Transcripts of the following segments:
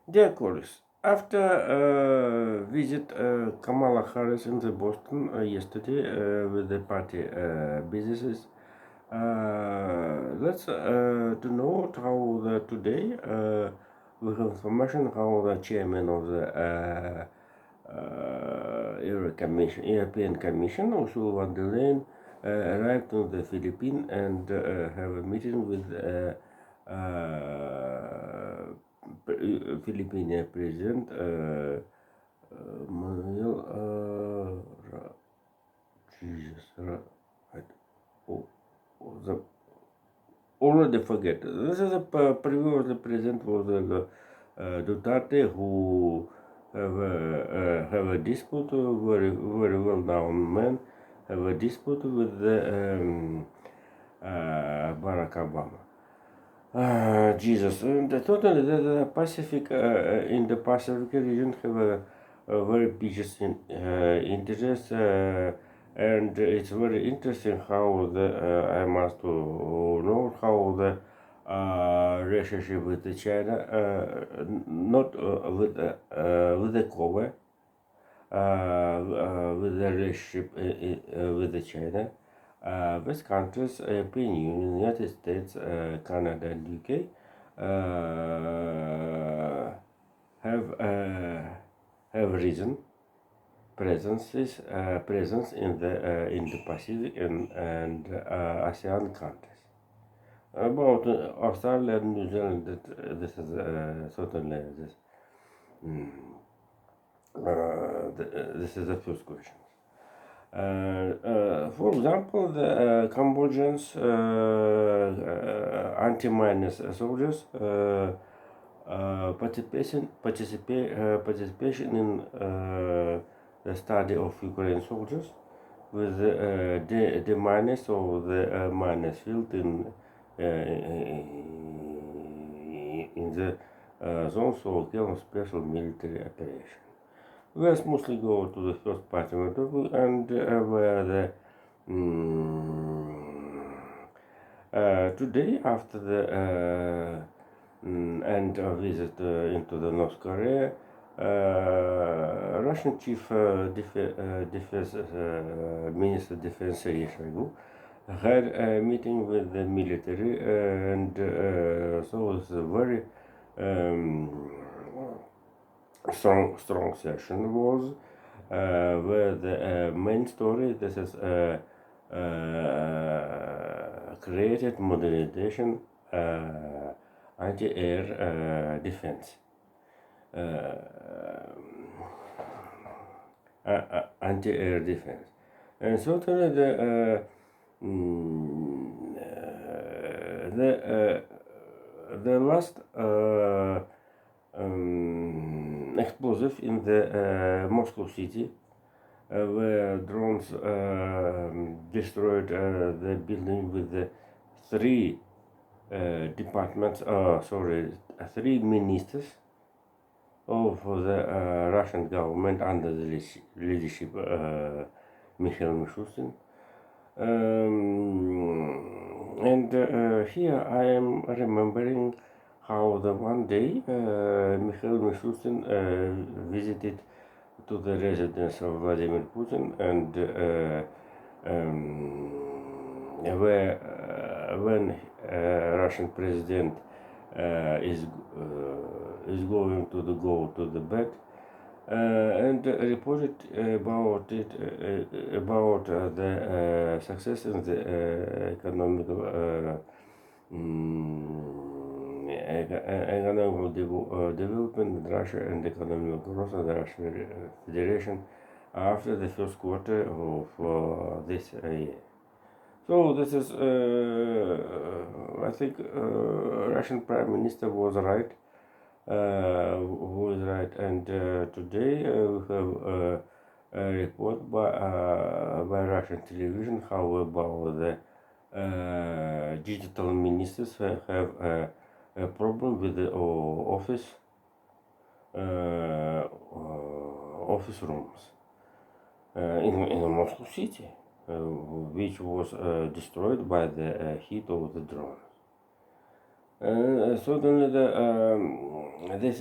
Dear colleagues, after visit Kamala Harris in the Boston yesterday with the party businesses, let's to note how the today we have information how the chairman of the European Commission, Ursula von der Leyen, arrived in the Philippines and have a meeting with Philippine President Manuel Jesus oh, the already forget. This is a previous president was Duterte who have a dispute, very well known man, have a dispute with the Barack Obama. Jesus, totally the Pacific in the Pacific region have a very biggest interest, and it's very interesting how the I must to know how the relationship with the China, not with the Kobe, with the relationship with the China. These countries, European Union, United States, Canada, and UK, have reason presence in the Pacific and ASEAN countries. About Australia and New Zealand, this is certainly this. Mm, this is the first question. For example, the Cambodians anti-minus soldiers participation in the study of Ukrainian soldiers with the minus or the minus field in the zones of special military operation. Let's mostly go to the first part of the book and where the today after the end of visit into the North Korea, Russian Chief Defense Minister Defense Sergei Shoigu had a meeting with the military and so it was a very strong session was where the main story this is created modernization anti-air defense anti-air defense and certainly the last explosive in the Moscow city where drones destroyed the building with the three departments, three ministers of the Russian government under the leadership Mikhail Mishustin. And here I am remembering how the one day Mikhail Mishustin visited to the residence of Vladimir Putin and where when Russian president is going to go to the bed and reported about it about the success in the economical development in Russia and economic growth of the Russian Federation after the first quarter of this year. So this is, I think, Russian Prime Minister was right, who is right, and today we have a report by Russian television how about the digital ministers have a problem with the office rooms in Moscow city, which was destroyed by the heat of the drones. Certainly this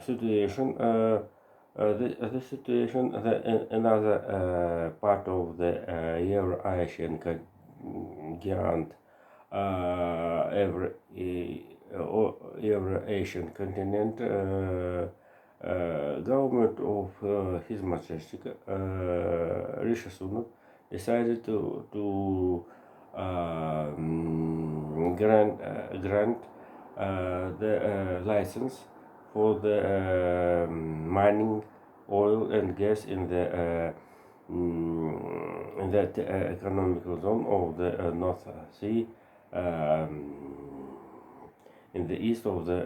situation, the situation, another part of the Euro-Asian giant, every Euro-Asian continent, government of His Majesty Rishi Sunak decided to grant the license for the mining oil and gas in the in that economical zone of the North Sea, in the east of the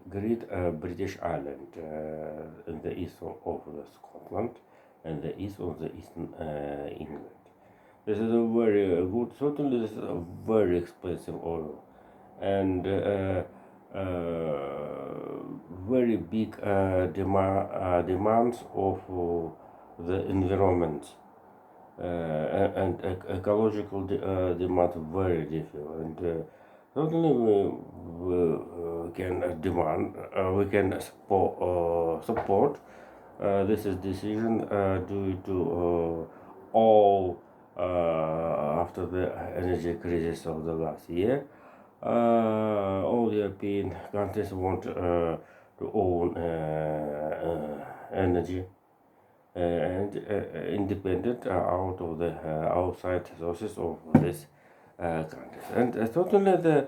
Great British Island, in the east of the Scotland, and the east of the Eastern England. This is a very good, certainly this is a very expensive oil, and very big demands of the environment, and ecological demand very different. And certainly we can demand, we can support this is decision due to all after the energy crisis of the last year. All European countries want to own energy and independent out of the outside sources of this countries. And certainly the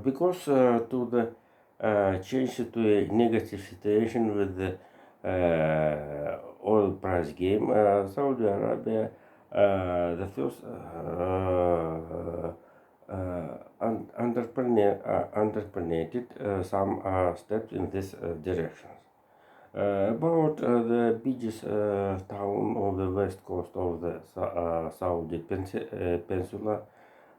because to the change to a negative situation with the oil price game, Saudi Arabia, the first entrepreneuried some steps in this direction. About the biggest town on the west coast of the Saudi Peninsula,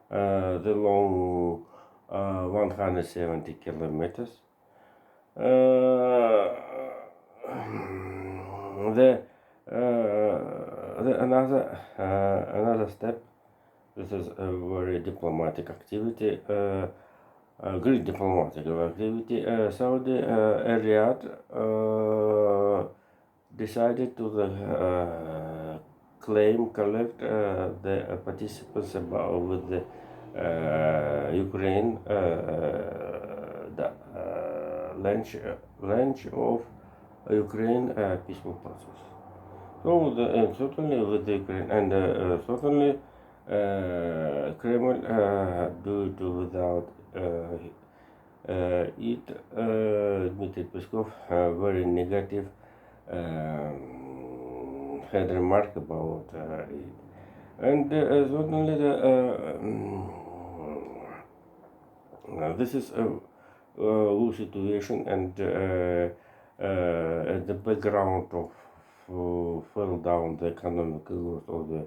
the long 170 kilometers. Another step. This is a very diplomatic activity, great diplomatic activity. Saudi Riyadh decided to collect the participants about with the Ukraine the launch of Ukraine peaceful process. So certainly with the Ukraine and certainly Kremlin do without it. Dmitry Peskov very negative had remark about it, and certainly this is a good situation, and at the background of fell down the economic growth of the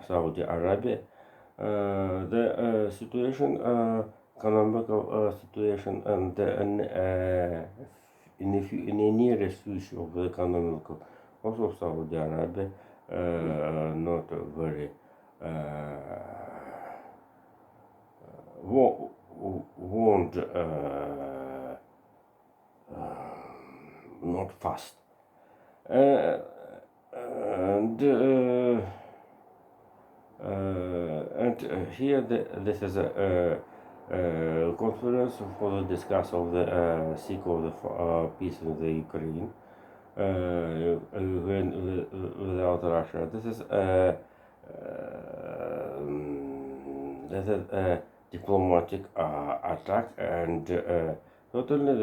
Saudi Arabia, the situation, economical situation, and in the nearest future of the economical also Saudi Arabia, not very won't not fast, and here this is a conference for the discuss of the seek of the peace in the Ukraine without Russia. This is a diplomatic attack, and totally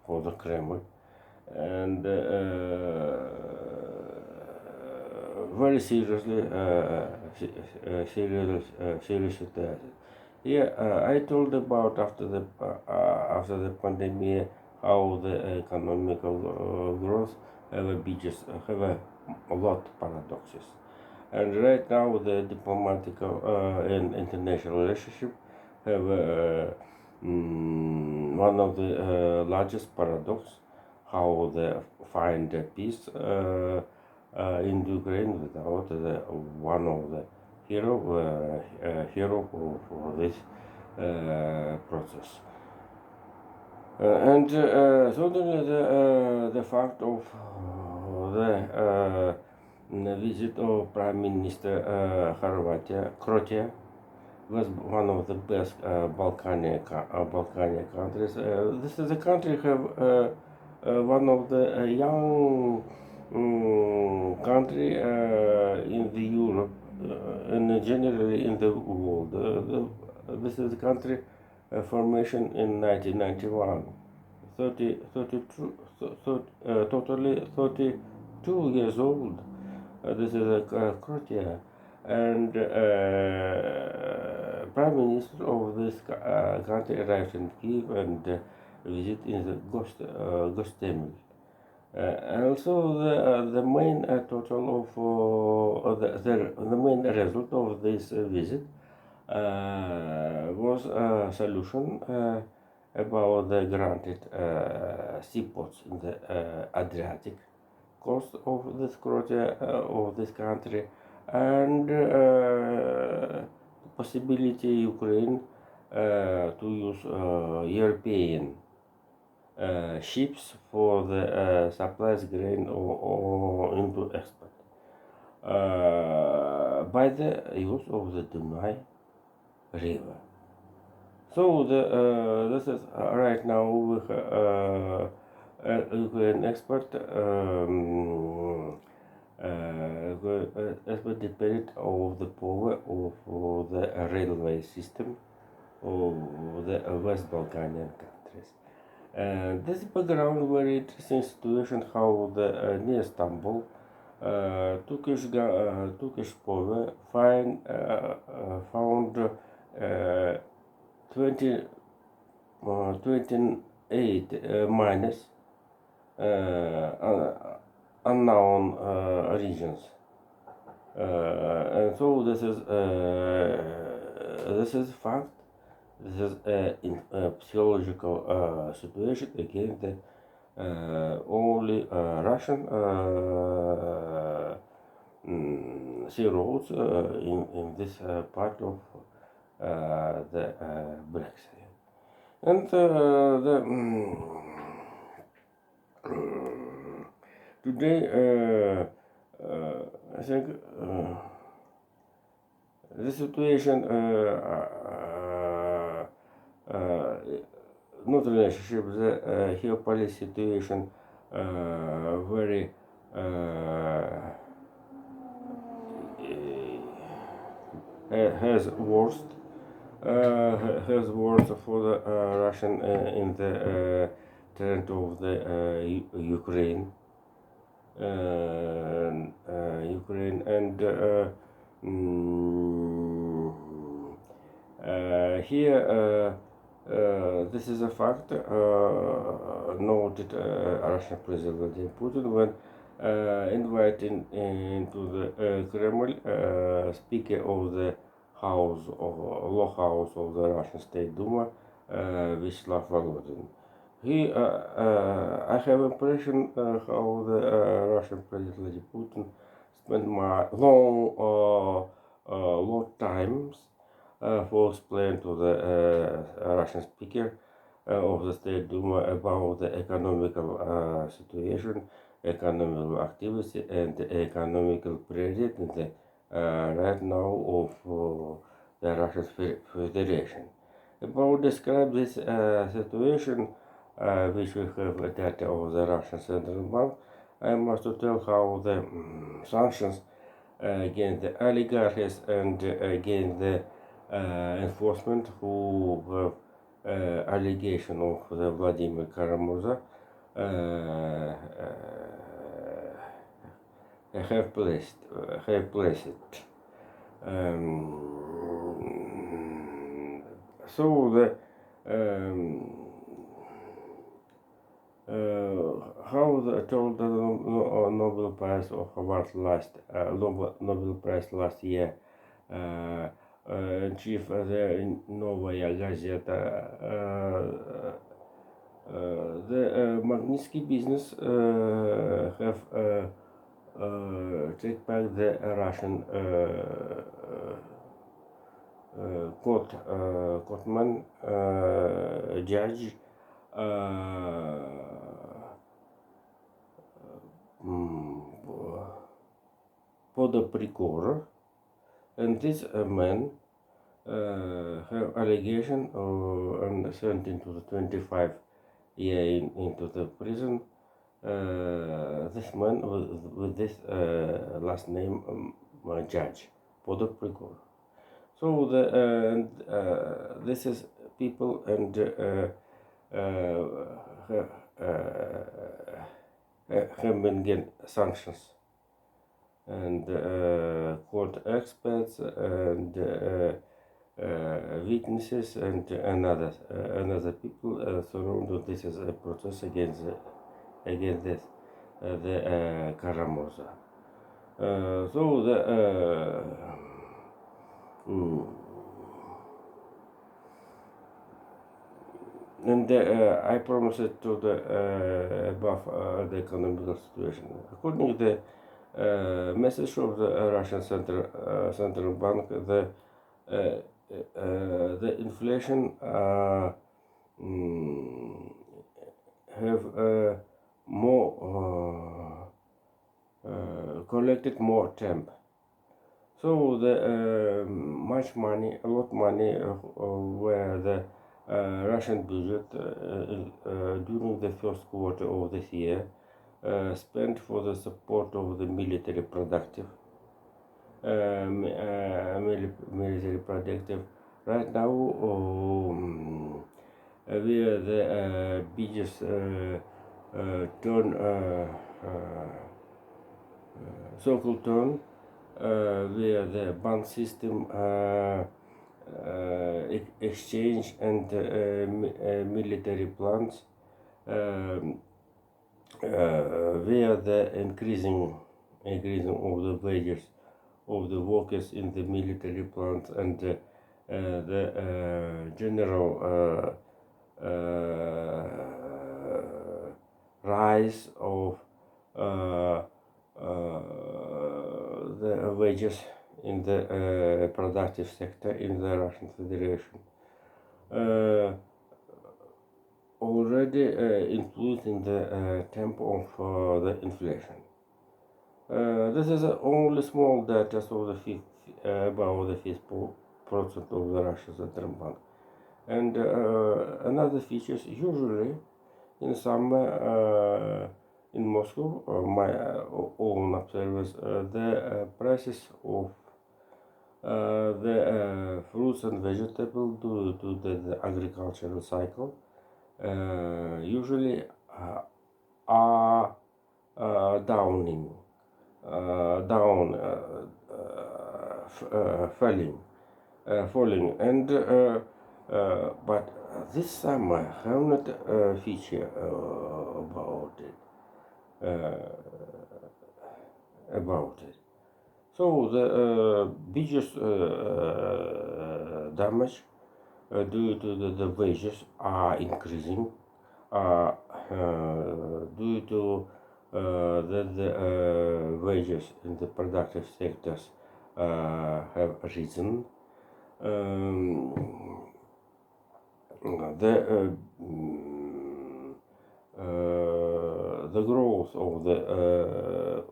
for the Kremlin, and very seriously serious situation. Here I told about after the pandemic how the economical growth have a lot of paradoxes, and right now the diplomatic and international relationship have one of the largest paradox how they find peace in Ukraine without one of the hero for this process. And certainly the fact of the visit of Prime Minister Croatia was one of the best Balkanian countries. This is a country have one of the young country in the Europe and generally in the world. This is a country formation in 1991. totally 32 years old. This is Croatia, and Prime Minister of this country arrived in Kiev and visit in the Gostemir. And also the main total of the main result of this visit was a solution about the granted seaports in the Adriatic coast of this Croatia, of this country, and possibility Ukraine to use European ships for the supplies grain or into export by the use of the Dunai River. So this is right now with Ukraine export export dependent of the power of the railway system of the West Balkanian countries. And this background very interesting situation how the near Istanbul Turkish power found 28 minus unknown regions, and so this is fact. This is a psychological situation against the only Russian sea roads in this part of the Black Sea. And today I think the situation not relationship, the geopolitical situation very has worst for the Russian in the trend of the Ukraine and here this is a fact noted Russian President Vladimir Putin when inviting into the Kremlin Speaker of the Law House of the Russian State Duma, Vyacheslav Volodin. I have impression how the Russian President Vladimir Putin spent long times for explain to the Russian speaker of the State Duma about the economical situation, economical activity, and economical priority right now of the Russian Federation. About describe this situation, which we have data of the Russian Central Bank, I must tell how the sanctions against the oligarchs and against the enforcement who have allegation of the Vladimir Karamurza have placed it. So the how the told the Nobel Prize of Award Nobel Prize last year chief the Novaya Gazeta. The Magnitsky business have take back the Russian courtman judge Podoprikor, and this man have allegation and sent into the 25 year into the prison. This man with this last name judge Podoprikor. So this is people and have been getting sanctions, and court experts and witnesses and another people surrounded this as a protest against this the Kara-Murza. So the and I promised it to the above the economic situation. According to the message of the Russian central bank, the inflation have more collected more temp. So the much money, a lot money, where the Russian budget during the first quarter of this year spent for the support of the military productive. Military productive. Right now, where the biggest turn, so-called turn, where the bank system exchange and military plans, where the increasing of the wages of the workers in the military plants and the general rise of the wages in the productive sector in the Russian Federation. Already influencing the tempo of the inflation. This is only small data of the about the 50% of the Russian central bank. And another features usually in summer in Moscow, my own observers, the prices of the fruits and vegetables due to the agricultural cycle usually are falling, and but this summer have not feature about it. So the biggest damage due to the wages are increasing, due to the wages in the productive sectors have risen. The growth of the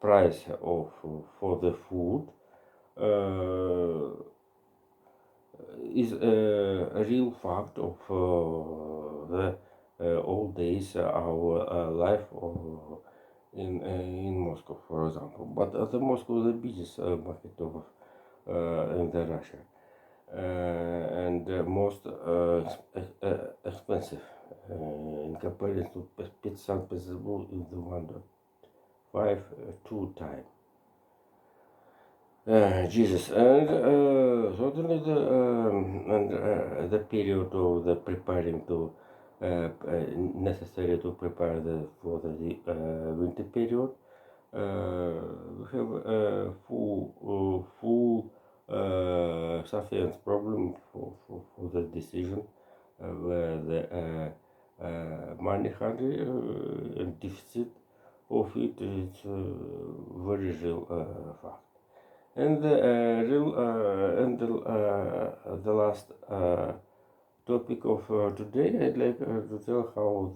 price of for the food is a real fact of the old days our life in Moscow, for example. But the Moscow is the biggest market of in the Russia, and most expensive in comparison to St. Petersburg is the 1.5 2 times. Jesus, and certainly the period of the preparing to necessary to prepare for the winter period. We have full sufficient problem for the decision where the money hungry and deficit of it is very real fact. And the last topic of today, I'd like to tell how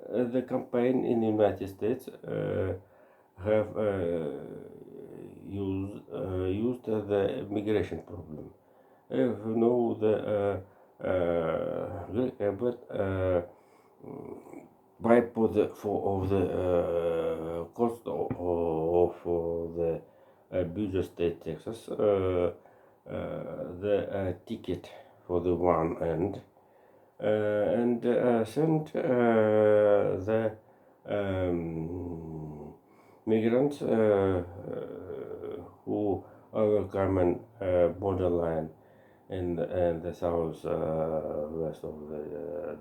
the campaign in the United States have used the migration problem. You know the Greg Abbott for the cost of the Buja State, Texas, the ticket for the one end, and sent the migrants who overcome borderline in the south west of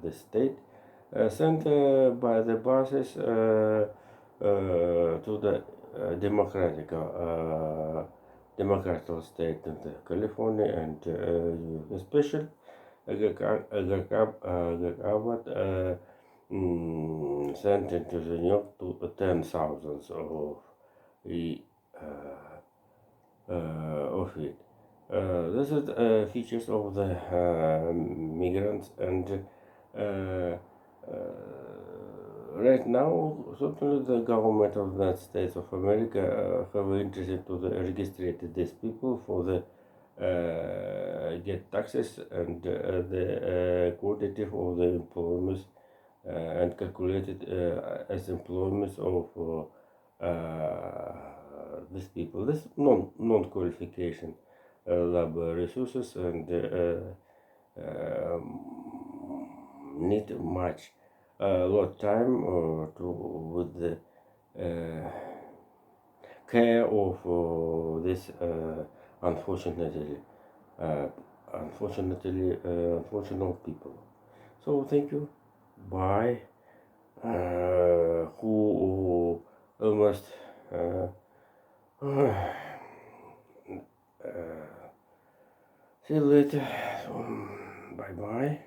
the state, sent by the buses to the democratic state in California, and especially Abbott sent into the New York to 10,000 of it. This is features of the migrants, and right now certainly the government of the United States of America have interested to register these people for the get taxes and the quantitative of the employment and calculated as employment of these people. This non-qualification labor resources, and need much lot time to with the care of this unfortunately unfortunate people. So thank you. Bye. Who almost see you later. Bye bye.